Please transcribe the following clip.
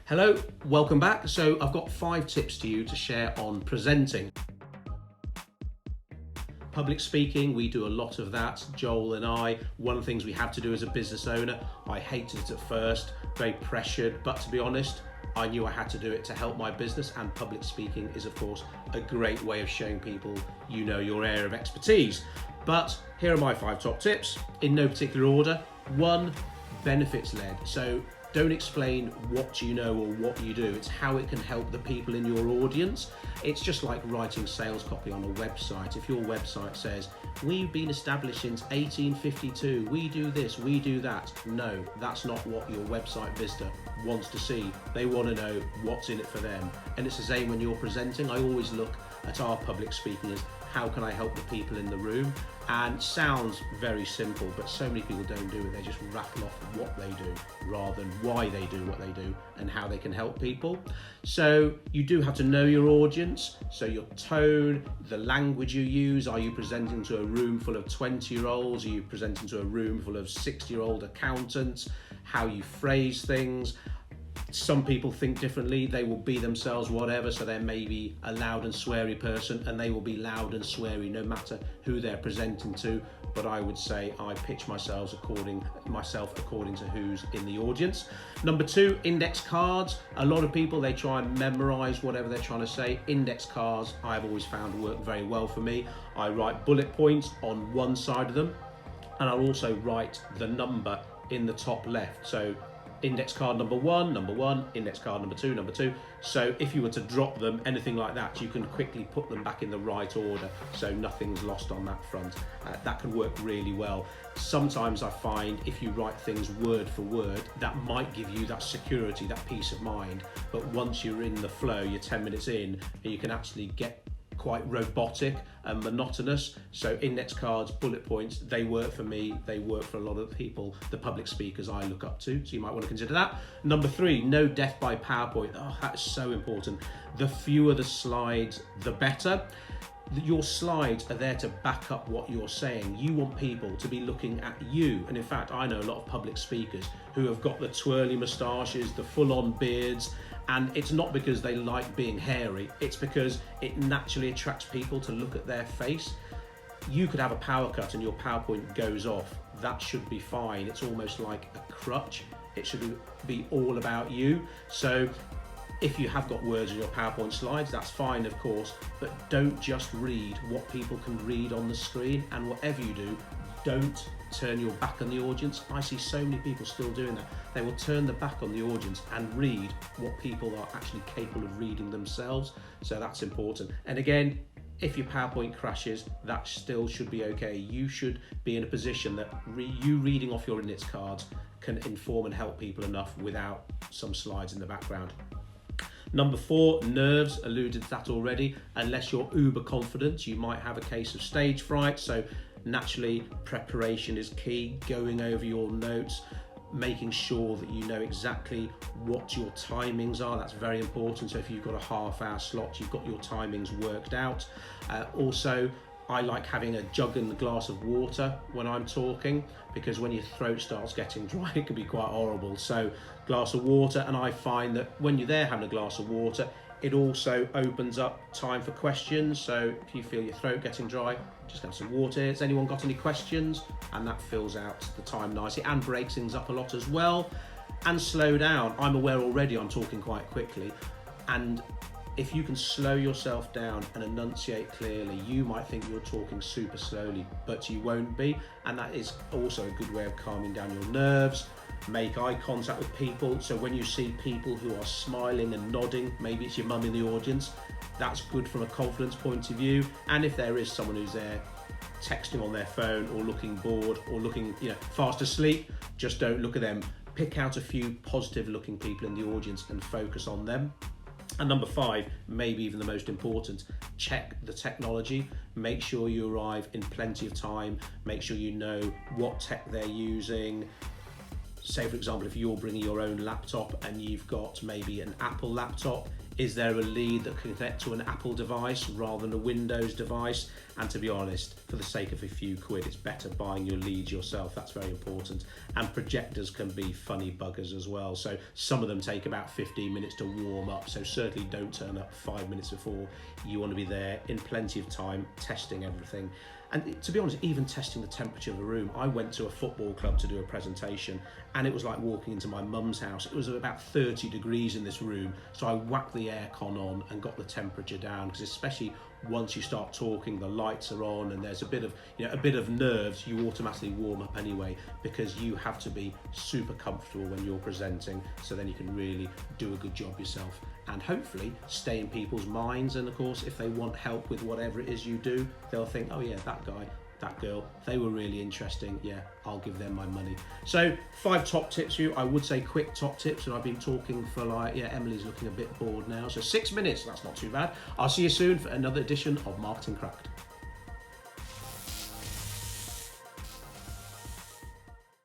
Hello, welcome back. So I've got 5 tips to you to share on presenting. Public speaking, we do a lot of that, Joel and I. One of the things we have to do as a business owner, I hated it at first, very pressured, but to be honest, I knew I had to do it to help my business, and public speaking is of course a great way of showing people you know your area of expertise. But here are my 5 top tips in no particular order. 1, benefits led. So don't explain what you know or what you do, it's how it can help the people in your audience. It's just like writing sales copy on a website. If your website says, we've been established since 1852, we do this, we do that. No, that's not what your website visitor wants to see. They want to know what's in it for them. And it's the same when you're presenting. I always look at our public speaking as how can I help the people in the room? And sounds very simple, but so many people don't do it. They just rattle off what they do rather than why they do what they do and how they can help people. So you do have to know your audience. So your tone, the language you use. Are you presenting to a room full of 20-year-olds? Are you presenting to a room full of 60-year-old accountants? How you phrase things. Some people think differently, they will be themselves, whatever, so they're maybe a loud and sweary person and they will be loud and sweary no matter who they're presenting to. But I would say I pitch myself according to who's in the audience. Number 2, index cards. A lot of people, they try and memorize whatever they're trying to say. Index cards I've always found work very well for me. I write bullet points on one side of them and I'll also write the number in the top left. So index card number 1, index card number 2. So if you were to drop them, anything like that, you can quickly put them back in the right order, so nothing's lost on that front. That can work really well. Sometimes I find if you write things word for word, that might give you that security, that peace of mind. But once you're in the flow, you're 10 minutes in, and you can actually get quite robotic and monotonous. So index cards, bullet points, they work for me, they work for a lot of the people, the public speakers I look up to, so you might want to consider that. Number 3, no death by PowerPoint. Oh, that's so important. The fewer the slides, the better. Your slides are there to back up what you're saying. You want people to be looking at you. And in fact, I know a lot of public speakers who have got the twirly moustaches, the full-on beards, and it's not because they like being hairy, it's because it naturally attracts people to look at their face. You could have a power cut and your PowerPoint goes off. That should be fine. It's almost like a crutch. It should be all about you. So if you have got words in your PowerPoint slides, that's fine, of course, but don't just read what people can read on the screen, and whatever you do, don't turn your back on the audience. I see so many people still doing that. They will turn the back on the audience and read what people are actually capable of reading themselves. So that's important. And again, if your PowerPoint crashes, that still should be okay. You should be in a position that you reading off your index cards can inform and help people enough without some slides in the background. Number 4, nerves, alluded to that already. Unless you're uber confident, you might have a case of stage fright. So naturally, preparation is key, going over your notes, making sure that you know exactly what your timings are. That's very important. So if you've got a half-hour slot, you've got your timings worked out. Also, I like having a jug and a glass of water when I'm talking, because when your throat starts getting dry, it can be quite horrible. So glass of water, and I find that when you're there having a glass of water, it also opens up time for questions. So if you feel your throat getting dry, just have some water. Has anyone got any questions? And that fills out the time nicely and breaks things up a lot as well. And slow down. I'm aware already I'm talking quite quickly, and if you can slow yourself down and enunciate clearly, you might think you're talking super slowly, but you won't be. And that is also a good way of calming down your nerves. Make eye contact with people. So when you see people who are smiling and nodding, maybe it's your mum in the audience, that's good from a confidence point of view. And if there is someone who's there texting on their phone or looking bored or looking, fast asleep, just don't look at them. Pick out a few positive looking people in the audience and focus on them. And number 5, maybe even the most important, check the technology. Make sure you arrive in plenty of time. Make sure you know what tech they're using. Say, for example, if you're bringing your own laptop and you've got maybe an Apple laptop, Is there a lead that can connect to an Apple device rather than a Windows device? And to be honest, for the sake of a few quid, it's better buying your leads yourself. That's very important. And projectors can be funny buggers as well. So some of them take about 15 minutes to warm up. So certainly don't turn up 5 minutes before. You want to be there in plenty of time, testing everything. And to be honest, even testing the temperature of the room. I went to a football club to do a presentation, and it was like walking into my mum's house. It was about 30 degrees in this room. So I whacked the aircon on and got the temperature down, because especially once you start talking, the lights are on and there's a bit of nerves, you automatically warm up anyway, because you have to be super comfortable when you're presenting, so then you can really do a good job yourself and hopefully stay in people's minds. And of course, if they want help with whatever it is you do, they'll think, oh yeah, that guy, that girl, they were really interesting, yeah, I'll give them my money. So 5 top tips for you. I would say quick top tips, and I've been talking for Emily's looking a bit bored now, so 6 minutes, that's not too bad. I'll see you soon for another edition of Marketing Cracked.